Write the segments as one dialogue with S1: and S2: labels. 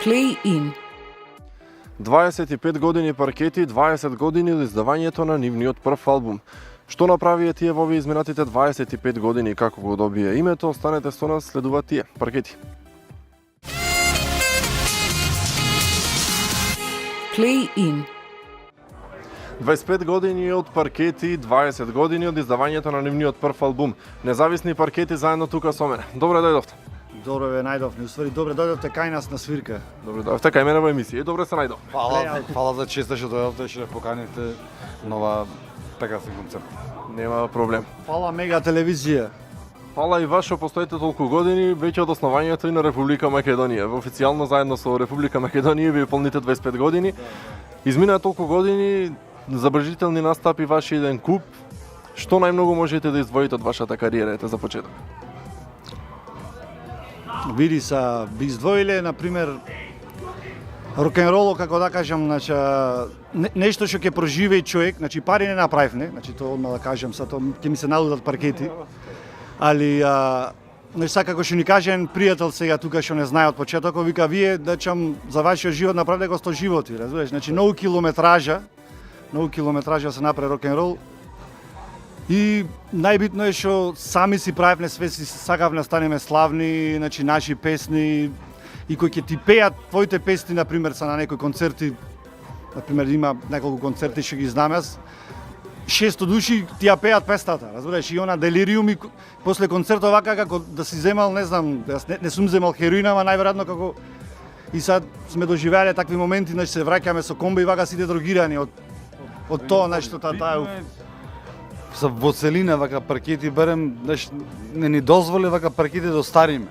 S1: Play In.
S2: 25 години паркети, 20 години од издавањето на нивниот прв албум. Што направија тие во овие изминатите 25 години и како го добија името? Останете со нас, следуваат тие паркети.
S1: Play In.
S2: 25 години од паркети, 20 години од издавањето на нивниот прв албум. Независни паркети заедно тука со мене. Добре дојдовте.
S3: Добре ве најдовме, уствари добре дојдовте кај нас на свирка.
S2: Добре дојдовте кај мене во емисија. И добре се најдов.
S4: Фала за честа што дојдовте, што поканите нова прекрасен концерт.
S2: Нема проблем.
S3: Фала Мега телевизија.
S2: Фала и вас што постоите толку години, веќе од основањето и на Република Македонија. Официјално заедно со Република Македонија ви полните 25 години. Изминаа толку години, забележителни настапи, ваши еден куп. Што најмногу можете да издвоите од вашата кариера, ете за почеток?
S3: Види са, би издвоиле, например, рок-н-роло, како да кажам, значи, нешто што ќе проживее човек, значи пари не направивме, значи тоа одма да кажам, са тоа ќе ми се налудат паркети. Али значи сака како што ни каже еден пријател сега тука што не знае од почетокот, вика вие дачам за вашиот живот направиле го 100 животи, разбираш? Значи многу километража се направи рок-н-рол. И најбитно е што сами си правевме све, си сакавме да станеме славни, значи наши песни и кои ќе ти пеат твоите песни, например, са на некои концерти, например, има неколку концерти што ги знам јас, 600 души ти ја пеат песната, разбираш, и она делириум и после концертот вака како да си земал, не знам, јас не сум земал хероина, ама најверојатно како и сад сме доживеале такви моменти, значи се враќаме со комбо и вака сите дрогирани од тоа нешто таа
S4: Са во целина вака паркети барем не ни дозволи вака паркети да стариме.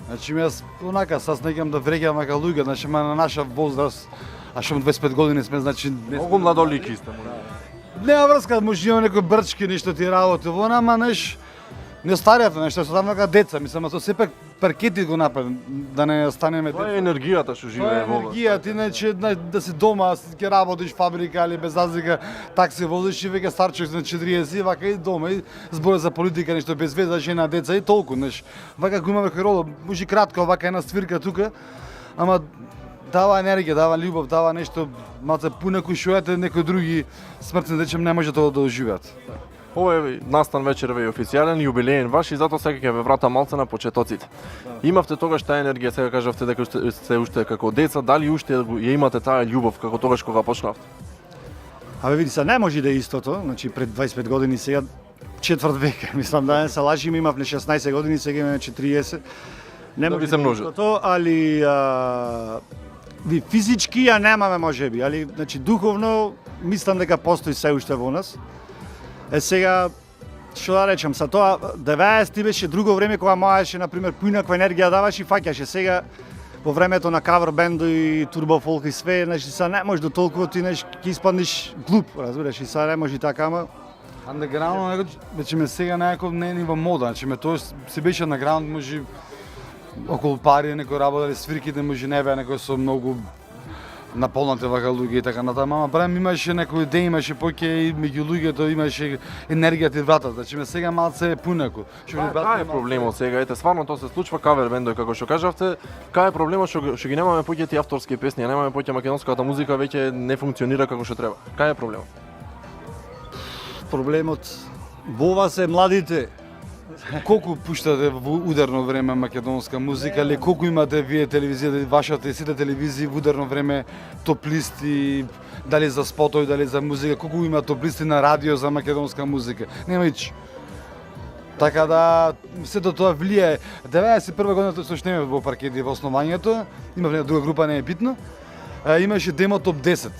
S4: Значи јас онака сас неќам да вреќам вака луѓе, значи на наша возраст, а што 25 години сме, значи
S2: Многу младолики сте.
S4: нема врска, може има некои брчки нешто ти работи во ама не старијата нешто, се таму деца, мислам, а сепак паркети го направи, да не станеме
S2: Тоа е енергијата што живее во вас.
S4: енергијата, иначе да си дома, ќе работиш фабрика или без разлика, такси возиш и веќе старчек на 40, вака и дома и збори за политика нешто без веза, жена, деца и толку, неш. Вака го имаме роло, може кратко вака една свирка тука, ама дава енергија, дава љубов, дава нешто малце пунеку шојате некои други смртни речем не може тоа да оживеат.
S2: Ова е настан вечерве и официјален јубилеен ваш и затоа сега ќе ве врата малце на почетоците. Имавте тогаш таа енергија, сега кажавте дека сте уште како деца, дали уште ја имате таа љубов како тогаш кога почнавте?
S3: Абе види се, не може да е истото, значи пред 25 години сега четврт век, мислам да не се лажиме, имавме 16 години, сега имаме 40. Не
S2: Да
S3: може
S2: ви се
S3: да е
S2: множи.
S3: истото, али ви физички ја немаме можеби, али значи духовно мислам дека постои се уште во нас. Сега што да речам, са тоа 90-ти беше друго време кога можеше на пример поинаква енергија даваш и фаќаше. Сега во времето на кавер бендо и турбо фолк и све, значи са не може до толку ти ќе испаднеш глуп, разбираш, и са не може така, ама
S4: Андеграунд, значи ме сега некој не е ни во мода, значи ме тоа се беше андеграунд, може околу пари некој работа или свирките може не беа некој со многу наполнати вака луѓе и така натаму, ама барем имаше некој идеја, имаше поќе и меѓу луѓето имаше енергија ти вратат, значи ме сега малце е пунеку.
S2: Кај е проблемот сега? Ете, стварно тоа се случува кавер бендој како што кажавте. Кај е проблемот што ги немаме поќе ти авторски песни, немаме поќе македонската музика веќе не функционира како што треба. Кај е проблемот?
S3: проблемот во вас е младите.
S4: Колку пуштате во ударно време македонска музика, или колку имате вие телевизија, вашата и сите телевизии во ударно време топлисти, дали за спотови, дали за музика, колку има топлисти на радио за македонска музика? Нема ич. Така да, сето тоа влијае. 91 година тоа што неме во паркети во основањето, имавме друга група, не е битно, имаше демо топ 10.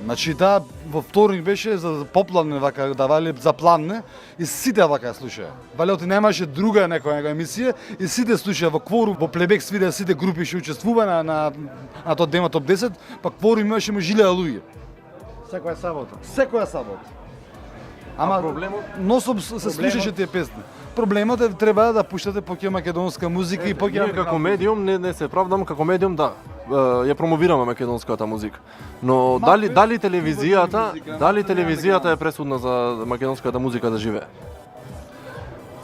S4: Значи таа во вторник беше за попладне вака давале за планне и сите вака слушаа. Валјоти немаше друга некоја емисија и сите слушаа во кворум, во плебек свира сите групи што учествува на тоа демо топ 10, па кворум имаше мо 1000 луѓе.
S3: Секоја сабота.
S4: Секоја сабота. Ама
S2: проблемот?
S4: носом се слушаше тие песни. Проблемот е треба да пуштате поќе македонска музика и поќе
S2: Ние како медиум не се правдам, како медиум да ја промовираме македонската музика. Но дали телевизијата е пресудна за македонската музика да живее?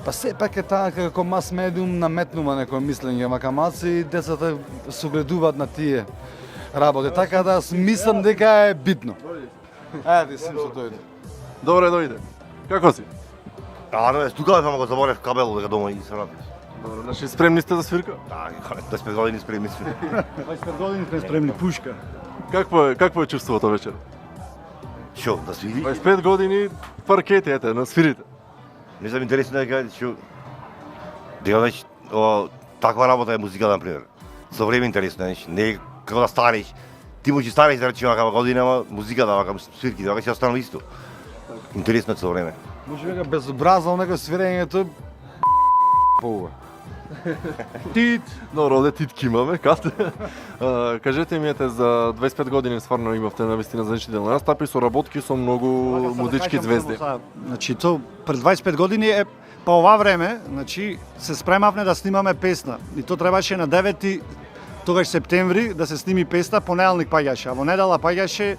S4: Па сепак е таа како мас медиум наметнува некој мислење, макамаци и децата се гледуваат на тие работи, така да мислам дека е битно. Ајде, Симсо дојде.
S2: Добре, дојде. Како си?
S5: Не, тука само го заборев кабел дека дома и се вратив.
S2: Добре, значи спремни сте за свирка?
S5: Да, 25 години спремни сме.
S3: 25 години сме спремни пушка.
S2: Какво е чувството вечер?
S5: Шо, да свири?
S2: 25 години паркети, ете, на свирите.
S5: Мислам интересно дека шо дека веќе таква работа е музика, например. Со време интересно е, не е како да стариш. Ти можеш стариш да речеме како година, ама музика да вака свирки, да ќе останува исто. Интересно е со време.
S4: Може дека безобразно некој свирењето поува.
S2: Тит, добро, овде титки имаме, кате. Кажете ми, ете, за 25 години стварно имавте навистина значителни настапи со работки со многу музички звезди.
S3: Значи, то пред 25 години е па ова време, значи, се спремавме да снимаме песна. И то требаше на 9 тогаш септември да се сними песна, понеделник паѓаше, а во недела паѓаше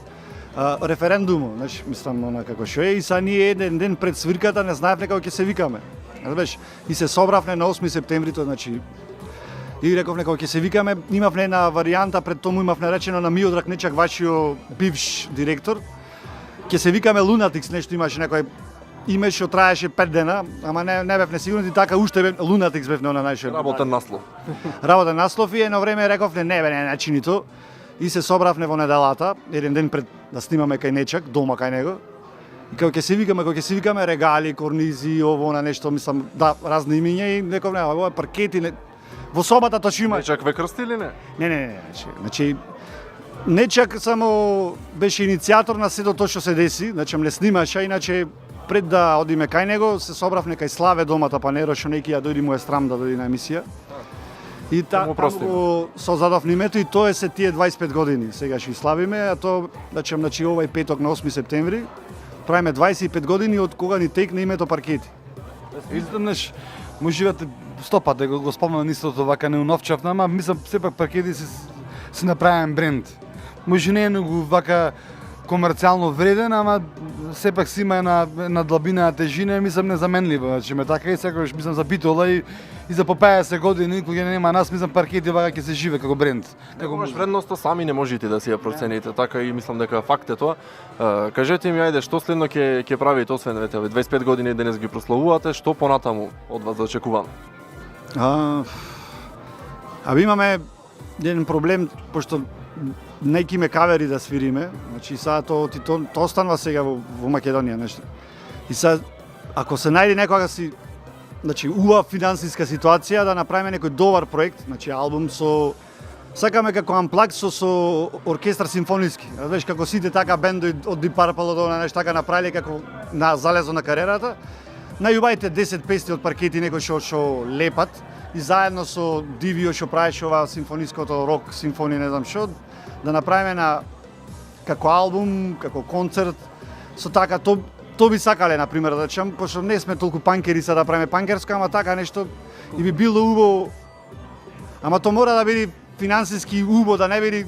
S3: референдумот, значи, мислам, она како што е, и са ние еден ден пред свирката не знаевме како ќе се викаме. Знаеш, и се собравме на 8 септември, тоа значи и рековме како ќе се викаме, имавме една варијанта, пред тому имавме речено на Миодраг Нечак, вашиот бивш директор, ќе се викаме Лунатикс, нешто имаше некој име што траеше 5 дена, ама не бевме сигурни, така уште бев Лунатикс бевме на најше.
S2: Работен наслов.
S3: Работен наслов и едно време рековме не начини то. И се собравме во неделата, еден ден пред да снимаме кај Нечак, дома кај него. И како ќе се викаме регали, корнизи, ово на нешто, мислам, да, разни имиња и рековме, ова е паркети, не... во собата тоа има.
S2: Нечак ве крсти или не?
S3: Не, значи Нечак само беше иницијатор на сето тоа што се деси, значи не снимаше, иначе пред да одиме кај него се собравме кај Славе домата Панеро, што неки ја дојди му е срам да дојди на емисија. И таму го создадовме името и тоа е се тие 25 години. Сега ќе славиме, а тоа, значи овај петок на 8 септември, правиме 25 години од кога ни текне името Паркети.
S4: Изведнаш можевате 100 пат да го спомнам истото вака неуновчавна, ама мислам сепак Паркети си направен бренд. Може не е многу вака комерцијално вреден, ама сепак си има една длабина на тежина, мислам незаменлива. Значи ме така и секогаш мислам за Битола и за по 50 години кога нема нас, мислам Паркети вака ќе се живе како бренд.
S2: Некогаш вредноста сами не можете да си ја процените, така и мислам дека факт е тоа. Кажете ми, ајде, што следно ќе правите освен 25 години денес ги прославувате, што понатаму од вас очекуваме?
S3: Имаме еден проблем, пошто неки ме кавери да свириме, значи сега тоа останува сега во Македонија нешто. И сега, ако се најде некога си, значи убава финансиска ситуација да направиме некој добар проект, значи албум со сакаме како амплак со оркестар симфониски. Знаеш како сите така бендови од Deep Purple од нешто така направиле како на залезо на кариерата. Најубавите 10 песни од Паркети некој што лепат и заедно со Дивио што правеше ова симфониското рок симфонија, не знам што, да направиме како албум, како концерт, со така, то би сакале, например, да речем, пошто не сме толку панкери са да правиме панкерско, ама така нешто и би било убаво, ама то мора да биде финансиски убаво, да не биде,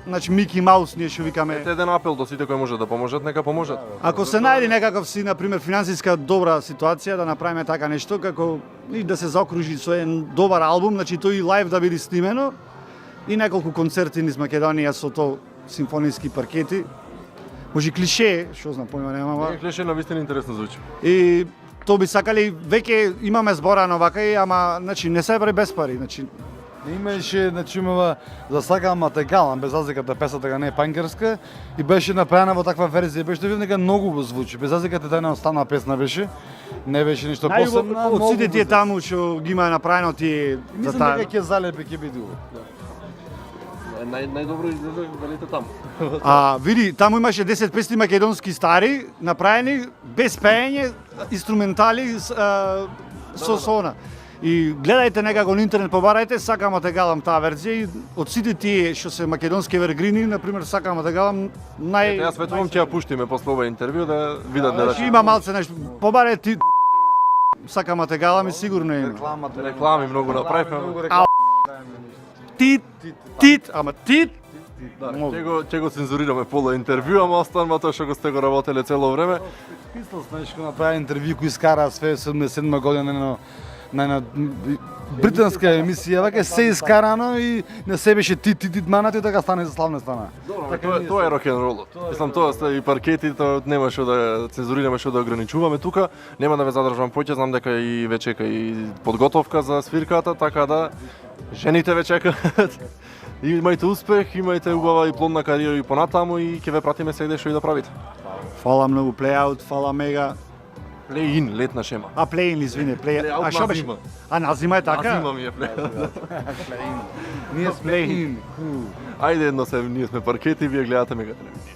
S3: значи, Мики Маус, ние што викаме.
S2: Ете еден апел до сите кои може да поможат, нека поможат.
S3: Ако се најде некаков си, например, финансиска добра ситуација, да направиме така нешто, како и да се заокружи со еден добар албум, значи тој и лайв да биде снимено, и неколку концерти низ Македонија со тоа симфониски Паркети. Може клише, што знам, појма немам.
S2: Не, клише навистина интересно звучи.
S3: И тоа би сакали, веќе имаме зборано вака и ама значи не се прави без пари, значи
S4: имаше, значи имава за сакам ма те галам, без разликата песата не е панкерска и беше направена во таква верзија, беше да видам дека многу звучи, без разликата таа не остана песна беше. Не беше ништо посебно.
S3: Од сите тие таму што ги има направено тие
S4: за таа. Мислам дека ќе залепи, ќе биде убаво.
S2: Најдобро изгледа велите таму.
S3: Види, таму имаше 10 песни македонски стари, направени без пеење, инструментали со сона. И гледајте некако на интернет, побарајте, сакам те галам таа верзија и од сите тие што се македонски евергрини, например, сакам те галам
S2: Ете, јас ветувам ќе ја пуштиме после ова интервју да видат
S3: значи има малце нешто. Побарајте сакам те галам и сигурно има.
S2: Реклами многу направивме.
S3: Тит, ама тит,
S2: Да, ќе го цензурираме пола интервју, ама останува тоа што го сте го работеле цело време.
S4: Пистол Снежко направи интервју кој искара све 77 година на една британска емисија, вака се искарано и на себе беше ти манато и така стане за славна стана.
S2: Добро, тоа е рок-н-ролот. Мислам, тоа сте и паркети, тоа нема што да цензурираме, што да ограничуваме тука. Нема да ве задржувам поќе, знам дека и ве чека и подготовка за свирката, така да жените ве чекаат. Имајте успех, имајте убава и плодна кариера и понатаму и ќе ве пратиме сегде што и да правите.
S3: Фала многу, плей-аут, фала мега.
S2: Плей-ин, летна шема.
S3: А плей-ин, извини,
S2: Плей-аут
S3: А што беше?
S2: на зима.
S3: А на зима е така?
S2: На зима ми е плей-аут.
S4: Ние сме плей-ин.
S2: Ајде едно се, ние сме паркети и вие гледате мега телевизија.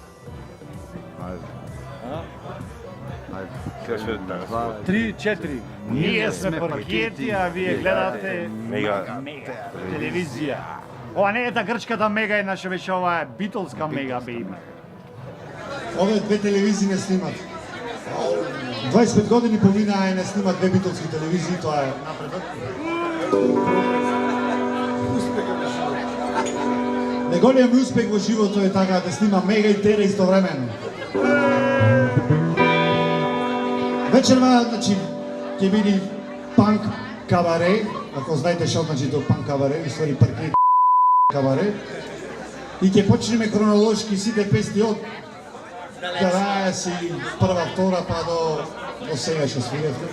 S4: 3-4.
S3: Ние сме паркети, а вие гледате
S5: Мега.
S3: телевизија. Ова не е та грчката мега, еднаше беше ова е битолска мега, бейби.
S6: Овие две телевизии не снимат. 25 години поминаа и не снимат две битолски телевизии, тоа е напредок. Неголем успех во животот е така да снима мега и тере истовремено. Вечерва, значи, ќе биде панк кабаре, ако знаете што значи тоа панк кабаре, и ствари паркет кабаре. И ќе почнеме хронолошки сите песни од Караја си прва, втора, па до сега што свиревме.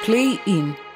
S1: Play in.